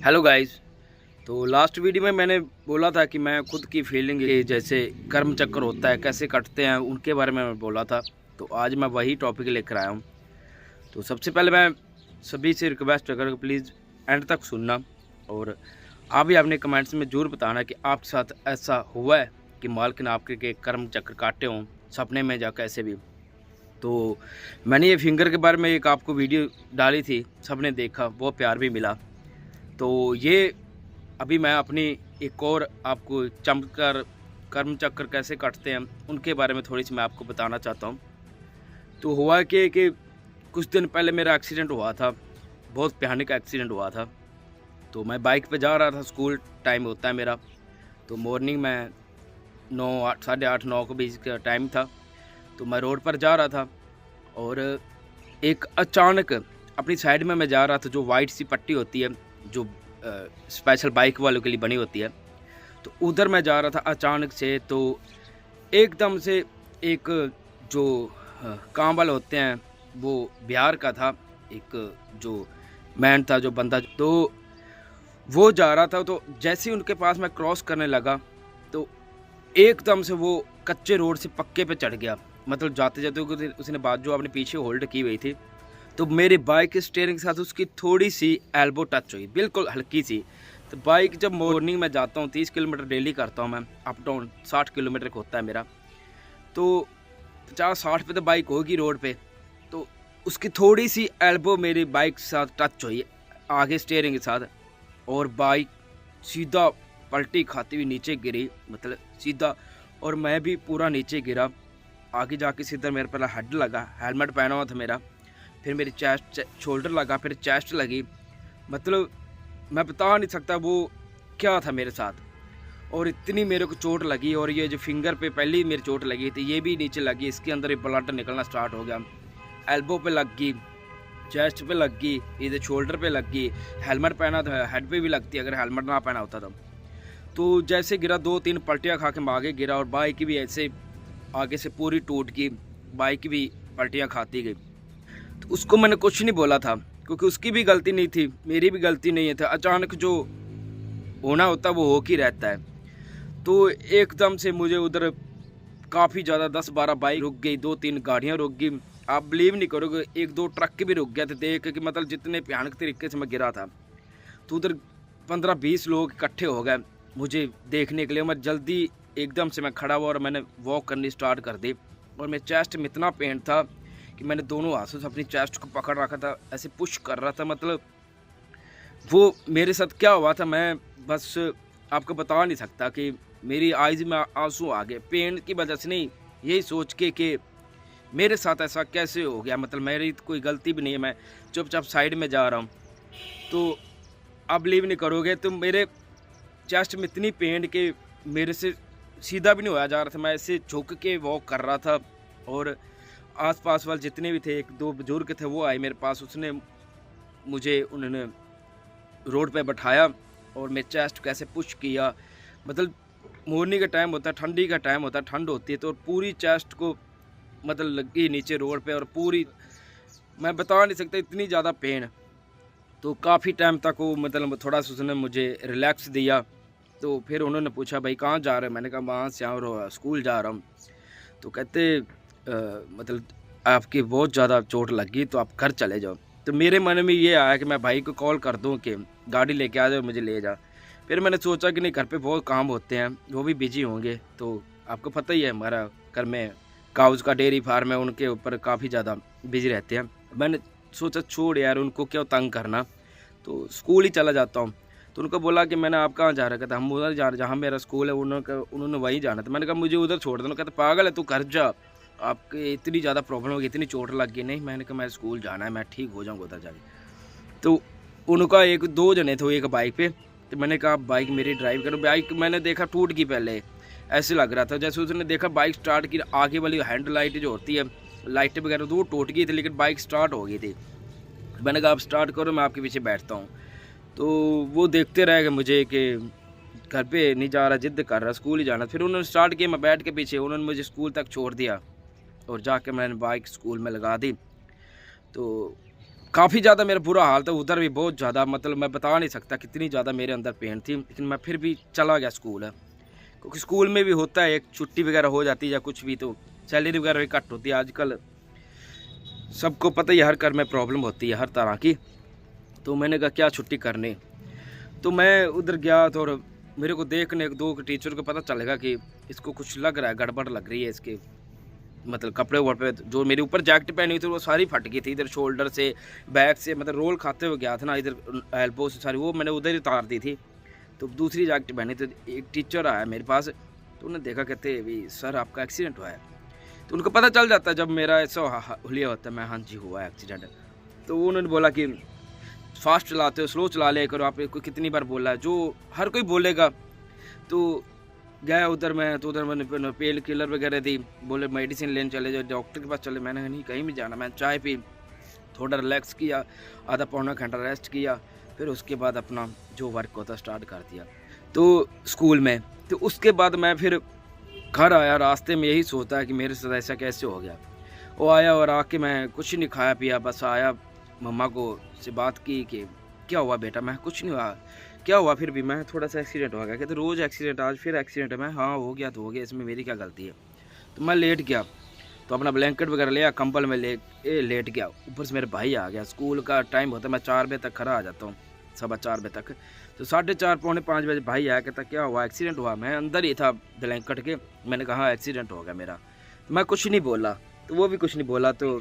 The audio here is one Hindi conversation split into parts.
Hello guys. तो लास्ट वीडियो में मैंने बोला था कि मैं खुद की फीलिंग जैसे कर्म चक्कर होता है कैसे कटते हैं उनके बारे में मैं बोला था। तो आज मैं वही टॉपिक लेकर आया हूँ। तो सबसे पहले मैं सभी से रिक्वेस्ट करूँगा कि प्लीज़ एंड तक सुनना, और आप भी अपने कमेंट्स में ज़रूर बताना कि आपके साथ ऐसा हुआ है कि मालकिन आपके के कर्म चक्कर काटे हों सपने में जा कैसे भी। तो मैंने ये फिंगर के बारे में एक आपको वीडियो डाली थी, सबने देखा, बहुत प्यार भी मिला। तो ये अभी मैं अपनी एक और आपको चमत्कार कर्म चक्कर कैसे कटते हैं उनके बारे में थोड़ी सी मैं आपको बताना चाहता हूँ। तो हुआ कि कुछ दिन पहले मेरा एक्सीडेंट हुआ था, बहुत भयानक एक्सीडेंट हुआ था। तो मैं बाइक पे जा रहा था, स्कूल टाइम होता है मेरा। तो मॉर्निंग में 9 साढ़े 8 9 के बीच का टाइम था। तो मैं रोड पर जा रहा था और एक अचानक अपनी साइड में मैं जा रहा था, जो वाइट सी पट्टी होती है जो स्पेशल बाइक वालों के लिए बनी होती है, तो उधर मैं जा रहा था अचानक से। तो एकदम से एक जो काम वाले होते हैं वो बिहार का था, एक जो मैन था, जो बंदा, तो वो जा रहा था। तो जैसे ही उनके पास मैं क्रॉस करने लगा तो एकदम से वो कच्चे रोड से पक्के पे चढ़ गया। मतलब जाते जाते उसने बात जो अपने पीछे होल्ड की हुई थी, तो मेरी बाइक के स्टीयरिंग के साथ उसकी थोड़ी सी एल्बो टच हुई, बिल्कुल हल्की सी। तो बाइक जब मॉर्निंग में जाता हूँ, 30 किलोमीटर डेली करता हूँ मैं अप डाउन, 60 किलोमीटर का होता है मेरा। तो 50-60 पे तो बाइक होगी रोड पे। तो उसकी थोड़ी सी एल्बो मेरी बाइक के साथ टच हुई आगे स्टीयरिंग के साथ, और बाइक सीधा पलटी खाती हुई नीचे गिरी, मतलब सीधा। और मैं भी पूरा नीचे गिरा। आगे जाके सीधा मेरे पहला हेड लगा, हेलमेट पहना हुआ था मेरा, फिर मेरी चेस्ट शोल्डर लगा, फिर चेस्ट लगी। मतलब मैं बता नहीं सकता वो क्या था मेरे साथ। और इतनी मेरे को चोट लगी, और ये जो फिंगर पे पहले ही मेरी चोट लगी थी ये भी नीचे लगी, इसके अंदर ही ब्लड निकलना स्टार्ट हो गया। एल्बो पे लग गई, चेस्ट पे लग गई, इधर शोल्डर पे लग गई। हेलमेट पहना था, हेड पे भी लगती अगर हेलमेट ना पहना होता तो जैसे गिरा 2-3 पलटियाँ खा के मैं आगे गिरा, और बाइक भी ऐसे आगे से पूरी टूट गई, बाइक भी पलटियाँ खाती गई। तो उसको मैंने कुछ नहीं बोला था क्योंकि उसकी भी गलती नहीं थी, मेरी भी गलती नहीं है। अचानक जो होना होता है वो हो ही रहता है। तो एकदम से मुझे उधर काफ़ी ज़्यादा 10-12 बाइक रुक गई, 2-3 गाड़ियाँ रुक गई। आप बिलीव नहीं करोगे, 1-2 ट्रक भी रुक गए थे देख कि मतलब जितने भयानक तरीके से मैं गिरा था। तो उधर 15-20 लोग इकट्ठे हो गए मुझे देखने के लिए। मैं जल्दी एकदम से मैं खड़ा हुआ और मैंने वॉक करनी स्टार्ट कर दी। और मेरे चेस्ट में इतना पेन था कि मैंने दोनों हाथों से अपनी चेस्ट को पकड़ रखा था, ऐसे पुश कर रहा था। मतलब वो मेरे साथ क्या हुआ था मैं बस आपको बता नहीं सकता। कि मेरी आइज़ में आंसू आ गए, पेन की वजह से नहीं, यही सोच के कि मेरे साथ ऐसा कैसे हो गया। मतलब मेरी तो कोई गलती भी नहीं है, मैं चुपचाप साइड में जा रहा हूँ। तो आप बिलीव नहीं करोगे, तो मेरे चेस्ट में इतनी पेन कि मेरे से सीधा भी नहीं होया जा रहा था। मैं ऐसे झुक के वॉक कर रहा था, और आस-पास वाले जितने भी थे, 1-2 बुजुर्ग थे, वो आए मेरे पास। उन्होंने रोड पे बैठाया और मेरे चेस्ट को ऐसे पुश किया। मतलब मॉर्निंग का टाइम होता है, ठंडी का टाइम होता है, ठंड होती है, तो पूरी चेस्ट को मतलब लगी नीचे रोड पे, और पूरी मैं बता नहीं सकता इतनी ज़्यादा पेन। तो काफ़ी टाइम तक वो मतलब थोड़ा सा उसने मुझे रिलैक्स दिया। तो फिर उन्होंने पूछा भाई कहाँ जा रहे हो? मैंने कहा वहाँ से स्कूल जा रहा हूँ। तो कहते मतलब आपकी बहुत ज़्यादा चोट लगी तो आप घर चले जाओ। तो मेरे मन में ये आया कि मैं भाई को कॉल कर दूं कि गाड़ी लेके आ जाओ, मुझे ले जा। फिर मैंने सोचा कि नहीं, घर पे बहुत काम होते हैं, वो भी बिजी होंगे। तो आपको पता ही है हमारा घर में काउज का डेयरी फार्म है, उनके ऊपर काफ़ी ज़्यादा बिजी रहते हैं। मैंने सोचा छोड़ यार, उनको क्यों तंग करना, तो स्कूल ही चला जाता हूँ। तो उनको बोला कि मैंने आप कहाँ जा रहा था? हम उधर जा रहे जहाँ मेरा स्कूल है, उन्होंने वहीं जाना था। मैंने कहा मुझे उधर छोड़ देना। कहते पागल है तू, घर जा, आपके इतनी ज़्यादा प्रॉब्लम होगी, इतनी चोट लग गई। नहीं, मैंने कहा मैं स्कूल जाना है, मैं ठीक हो जाऊँगा उधर जाके। तो उनका 1-2 जने थे एक बाइक पे। तो मैंने कहा बाइक मेरी ड्राइव करो। बाइक मैंने देखा टूट गई पहले, ऐसे लग रहा था जैसे उसने देखा बाइक स्टार्ट की, आगे वाली हैंड लाइट जो होती है, लाइटें वगैरह, तो वो टूट गई थी, लेकिन बाइक स्टार्ट हो गई थी। मैंने कहा आप स्टार्ट करो, मैं आपके पीछे बैठता हूँ। तो वो देखते रह गए मुझे कि घर पे नहीं जा रहा, जिद कर रहा, स्कूल ही जाना। फिर उन्होंने स्टार्ट किया, मैं बैठ के पीछे, उन्होंने मुझे स्कूल तक छोड़ दिया, और जाके मैंने बाइक स्कूल में लगा दी। तो काफ़ी ज़्यादा मेरा बुरा हाल था उधर भी, बहुत ज़्यादा, मतलब मैं बता नहीं सकता कितनी ज़्यादा मेरे अंदर पेन थी। लेकिन मैं फिर भी चला गया स्कूल, क्योंकि स्कूल में भी होता है, एक छुट्टी वगैरह हो जाती है या कुछ भी तो सैलरी वगैरह भी कट होती है। आजकल सबको पता ही है, हर घर में प्रॉब्लम होती है हर तरह की। तो मैंने कहा क्या छुट्टी करनी, तो मैं उधर गया तो, और मेरे को देखने दो टीचर को पता चलेगा कि इसको कुछ लग रहा है, गड़बड़ लग रही है इसके, मतलब कपड़े वपड़े जो मेरे ऊपर जैकेट पहनी हुई थी वो सारी फट गई थी, इधर शोल्डर से, बैक से, मतलब रोल खाते हुए गया था ना, इधर एल्बो से सारी, वो मैंने उधर ही उतार दी थी। तो दूसरी जैकेट पहनी, तो एक टीचर आया मेरे पास, तो उन्हें देखा, कहते भी सर आपका एक्सीडेंट हुआ है। तो उनको पता चल जाता है जब मेरा ऐसा हुलिया होता है, मैं हाँ जी हुआ है एक्सीडेंट। तो उन्होंने बोला कि फास्ट चलाते हो, स्लो चला लिया करो, आपको कितनी बार बोला है, जो हर कोई बोलेगा। तो गया उधर मैं, तो उधर मैंने पेन किलर वगैरह दी, बोले मेडिसिन लेने चले जाओ, डॉक्टर के पास चले। मैंने कहा नहीं कहीं भी जाना, मैंने चाय पी, थोड़ा रिलैक्स किया, आधा पौना घंटा रेस्ट किया, फिर उसके बाद अपना जो वर्क होता स्टार्ट कर दिया तो स्कूल में। तो उसके बाद मैं फिर घर आया, रास्ते में यही सोचता है कि मेरे साथ ऐसा कैसे हो गया। वो आया और आके मैं कुछ नहीं खाया पिया, बस आया, मम्मा को से बात की कि क्या हुआ बेटा, मैं कुछ नहीं हुआ, क्या हुआ, फिर भी मैं थोड़ा सा एक्सीडेंट हो गया। कहते रोज़ एक्सीडेंट, आज फिर एक्सीडेंट है। मैं हाँ हो गया तो हो गया, इसमें मेरी क्या गलती है। तो मैं लेट गया, तो अपना ब्लैंकेट वगैरह लिया, कंबल में लेट गया। ऊपर से मेरे भाई आ गया, स्कूल का टाइम होता है, मैं 4 बजे तक खड़ा आ जाता हूँ, 4:15 बजे तक। तो 4:30 पौने 5 बजे भाई आया, कहता क्या हुआ, एक्सीडेंट हुआ। मैं अंदर ही था ब्लैंकेट के, मैंने कहा एक्सीडेंट हो गया मेरा। तो मैं कुछ नहीं बोला, तो वो भी कुछ नहीं बोला। तो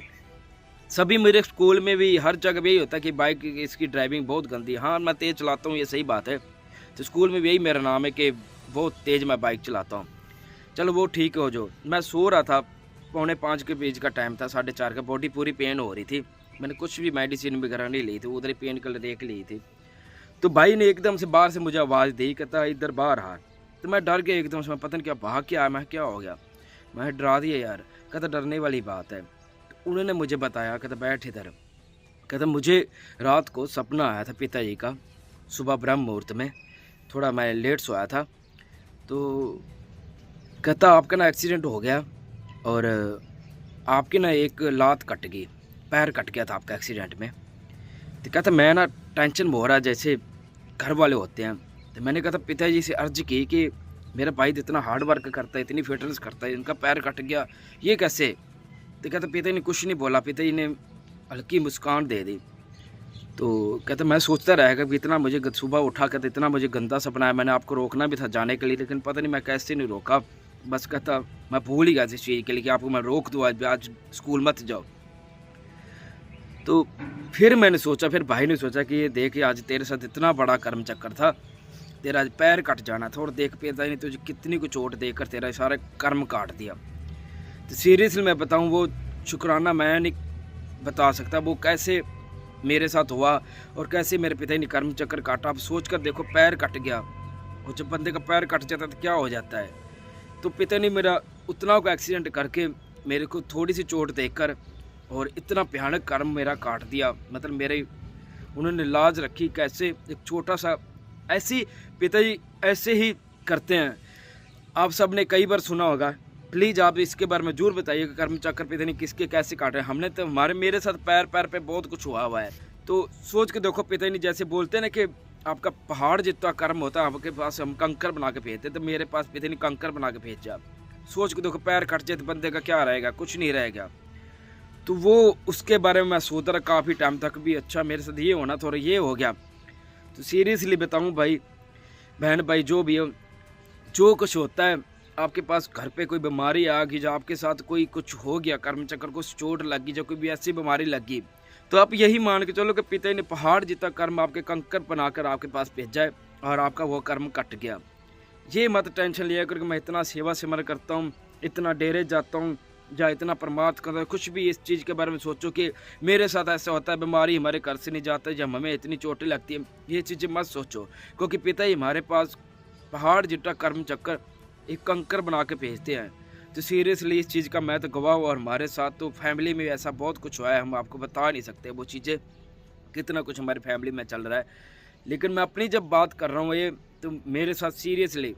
सभी मेरे स्कूल में भी हर जगह भी यही होता है कि बाइक इसकी ड्राइविंग बहुत गंदी है। हाँ मैं तेज़ चलाता हूँ, ये सही बात है। तो स्कूल में भी यही मेरा नाम है कि बहुत तेज़ मैं बाइक चलाता हूँ। चलो वो ठीक हो, जो मैं सो रहा था, पौने 5 के बीच का टाइम था, 4:30 का, बॉडी पूरी पेन हो रही थी। मैंने कुछ भी मेडिसिन वगैरह नहीं ली थी, उधर ही पेन किलर एक ली थी। तो भाई ने एकदम से बाहर से मुझे आवाज़ दी, कहता इधर बाहर आ। तो मैं डर गया एकदम से, मैं पता नहीं क्या भाग के आया, मैं क्या हो गया, मैं डरा दिया यार। कहता डरने वाली बात है। तो उन्होंने मुझे बताया, कहता बैठ इधर, कहता मुझे रात को सपना आया था पिताजी का, सुबह ब्रह्म मुहूर्त में, थोड़ा मैं लेट सोया था। तो कहता आपका ना एक्सीडेंट हो गया और आपकी ना एक लात कट गई, पैर कट गया था आपका एक्सीडेंट में। तो कहता मैं ना टेंशन में हो रहा है जैसे घर वाले होते हैं। तो मैंने कहा था पिताजी से अर्ज की कि मेरा भाई तो इतना हार्ड वर्क करता है, इतनी फिटनेस करता है, इनका पैर कट गया, ये कैसे। तो कहता पिताजी ने कुछ नहीं बोला, पिताजी ने हल्की मुस्कान दे दी। तो कहता मैं सोचता रहेगा कि इतना मुझे सुबह उठा, कहता इतना मुझे गंदा सपना है, मैंने आपको रोकना भी था जाने के लिए, लेकिन पता नहीं मैं कैसे नहीं रोका। बस कहता मैं भूल ही गया इस चीज़ के लिए कि आपको मैं रोक दूँ, आज स्कूल मत जाओ। तो फिर मैंने सोचा, फिर भाई ने सोचा कि ये देख आज तेरे साथ इतना बड़ा कर्म चक्कर था, तेरा आज पैर कट जाना था, और देख पिता ने तुझे कितनी को चोट देकर तेरा सारा कर्म काट दिया। तो सीरियसली मैं बताऊं, वो शुक्राना मैं नहीं बता सकता वो कैसे मेरे साथ हुआ और कैसे मेरे पिता ने कर्म चक्कर काटा। आप सोच कर देखो, पैर कट गया, और जब बंदे का पैर कट जाता है तो क्या हो जाता है। तो पिता ने मेरा उतना को एक्सीडेंट करके मेरे को थोड़ी सी चोट देकर और इतना भयानक कर्म मेरा काट दिया। मतलब मेरे उन्होंने लाज रखी कैसे, एक छोटा सा, ऐसी पिताजी ऐसे ही करते हैं। आप सब ने कई बार सुना होगा, प्लीज़ आप इसके बारे में जरूर बताइए कि कर्म चक्कर पिता ने किसके कैसे काटे। हमने तो मेरे साथ पैर पे बहुत कुछ हुआ है। तो सोच के देखो, पिता ने जैसे बोलते हैं ना कि आपका पहाड़ जितना कर्म होता है आपके पास हम कंकर बना के भेजते, तो मेरे पास पिता ने कंकर बना के भेजा। सोच के देखो, पैर कट जाए तो बंदे का क्या रहेगा, कुछ नहीं रहेगा। तो वो उसके बारे में मैं सोच रहा काफ़ी टाइम तक भी, अच्छा मेरे साथ ये होना थोड़ा ये हो गया। तो सीरियसली बताऊं भाई, बहन भाई, जो भी हो, जो कुछ होता है, आपके पास घर पे कोई बीमारी आ गई, जो आपके साथ कोई कुछ हो गया, कर्म चक्कर को चोट लग गई, जो कोई भी ऐसी बीमारी लग गई, तो आप यही मान के चलो कि पिता ने पहाड़ जितना कर्म आपके कंकर बनाकर आपके पास भेजा है और आपका वो कर्म कट गया। ये मत टेंशन लिया करके मैं इतना सेवा सिमर करता हूँ, इतना डेरे जाता हूँ, या इतना परमार्थ करता हूँ, कुछ भी इस चीज़ के बारे में सोचो कि मेरे साथ ऐसा होता है, बीमारी हमारे घर से नहीं जाता है, जब हमें इतनी चोटें लगती है, ये चीज़ें मत सोचो। क्योंकि पिता ही हमारे पास पहाड़ जितना कर्म चक्कर एक कंकर बना के भेजते हैं। तो सीरियसली इस चीज़ का मैं तो गवाह हूँ, और हमारे साथ तो फैमिली में ऐसा बहुत कुछ हुआ है, हम आपको बता नहीं सकते वो चीज़ें, कितना कुछ हमारी फैमिली में चल रहा है। लेकिन मैं अपनी जब बात कर रहा हूँ, ये तो मेरे साथ सीरियसली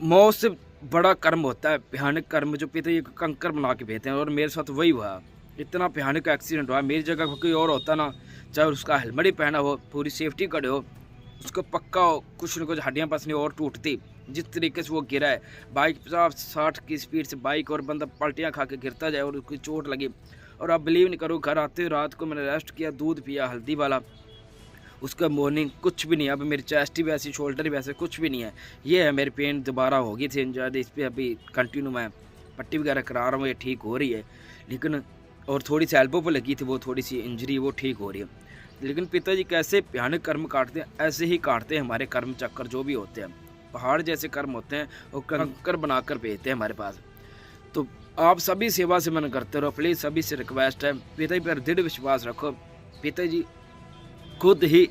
मौत से बड़ा कर्म होता है, भयानक कर्म, जो पिता ये कंकर बना के भेजते हैं, और मेरे साथ वही हुआ। इतना भयानक एक्सीडेंट हुआ। मेरी जगह कोई और होता ना, चाहे उसका हेलमेट ही पहना हो, पूरी सेफ्टी करे हो, उसको पक्का हो कुछ न कुछ हड्डियाँ पसनी और टूटती। जिस तरीके से वो गिरा है, बाइक 50-60 की स्पीड से बाइक, और बंदा पलटियाँ खा के गिरता जाए और उसकी चोट लगी। और आप बिलीव नहीं करो, घर आते रात को मैंने रेस्ट किया, दूध पिया हल्दी वाला, उसका मॉर्निंग कुछ भी नहीं है। अब मेरी चेस्ट भी ऐसी, शोल्डर भी ऐसे, कुछ भी नहीं है। ये है मेरी पेन दोबारा हो गई थी ज़्यादा, इस पर अभी कंटिन्यू मैं पट्टी वगैरह करा रहा हूँ, ये ठीक हो रही है। लेकिन और थोड़ी सी एल्बो पर लगी थी वो थोड़ी सी इंजरी, वो ठीक हो रही है। लेकिन पिताजी कैसे भयानक कर्म काटते हैं, ऐसे ही काटते हैं हमारे कर्म चक्कर जो भी होते हैं। पहाड़ जैसे कर्म होते हैं और कंकर बनाकर भेजते हैं हमारे पास। तो आप सभी सेवा से मन करते रहो, प्लीज़ सभी से रिक्वेस्ट है, पिताजी पर दृढ़ विश्वास रखो। पिताजी खुद ही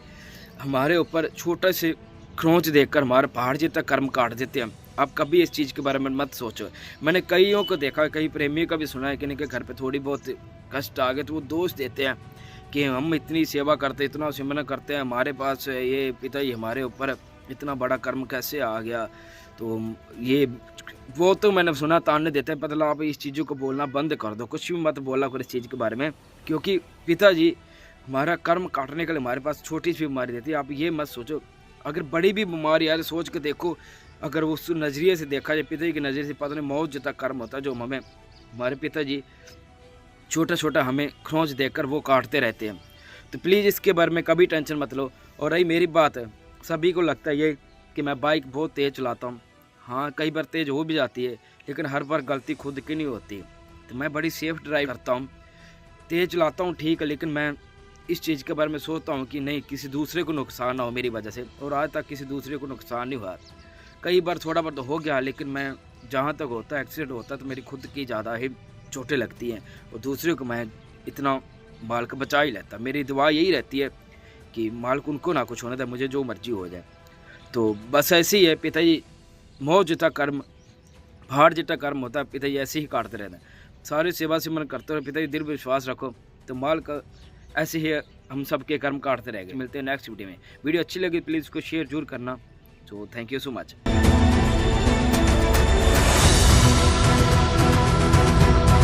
हमारे ऊपर छोटा से खरोंच देकर हमारे पहाड़ जितना कर्म काट देते हैं। आप कभी इस चीज़ के बारे में मत सोचो। मैंने कईयों को देखा, कई प्रेमियों का भी सुना है कि इनके घर पे थोड़ी बहुत कष्ट आ गए तो वो दोष देते हैं कि हम इतनी सेवा करते, इतना सिमरन करते हैं, हमारे पास ये पिताजी हमारे ऊपर इतना बड़ा कर्म कैसे आ गया। तो ये वो तो मैंने सुना ताने देते हैं। मतलब आप इस चीज़ों को बोलना बंद कर दो, कुछ भी मत बोला करो इस चीज़ के बारे में, क्योंकि पिताजी हमारा कर्म काटने के लिए हमारे पास छोटी सी बीमारी देती है। आप ये मत सोचो, अगर बड़ी भी बीमारी है तो सोच के देखो, अगर उस नज़रिए से देखा जाए, पिताजी के नज़रिए से, पता नहीं मौत जितना कर्म होता है जो हमें हमारे पिताजी छोटा छोटा हमें खरोंच देकर वो काटते रहते हैं। तो प्लीज़ इसके बारे में कभी टेंशन मत लो। और रही मेरी बात, सभी को लगता है ये कि मैं बाइक बहुत तेज़ चलाता हूँ। हाँ, कई बार तेज़ हो भी जाती है, लेकिन हर बार गलती खुद की नहीं होती। तो मैं बड़ी सेफ ड्राइव करता हूँ, तेज़ चलाता हूँ ठीक है, लेकिन मैं इस चीज़ के बारे में सोचता हूँ कि नहीं किसी दूसरे को नुकसान ना हो मेरी वजह से। और आज तक किसी दूसरे को नुकसान नहीं हुआ। कई बार थोड़ा बहुत हो गया, लेकिन मैं जहाँ तक होता है एक्सीडेंट होता है तो मेरी खुद की ज़्यादा ही चोटें लगती हैं, और दूसरे को मैं इतना मालिक बचा ही लेता। मेरी दुआ यही रहती है कि मालिक उनको ना कुछ होने दे, मुझे जो मर्जी हो जाए। तो बस ऐसे ही है पिताजी, मौत जितना कर्म, पहाड़ जितना कर्म होता है, पिताजी ऐसे ही काटते रहते हैं। सारी सेवा से मन करते रहो पिताजी, दृढ़ विश्वास रखो, तो मालिक ऐसे ही हम सब के कर्म काटते रहेंगे। मिलते हैं नेक्स्ट वीडियो में। वीडियो अच्छी लगी प्लीज़ उसको शेयर जरूर करना। So thank you so much.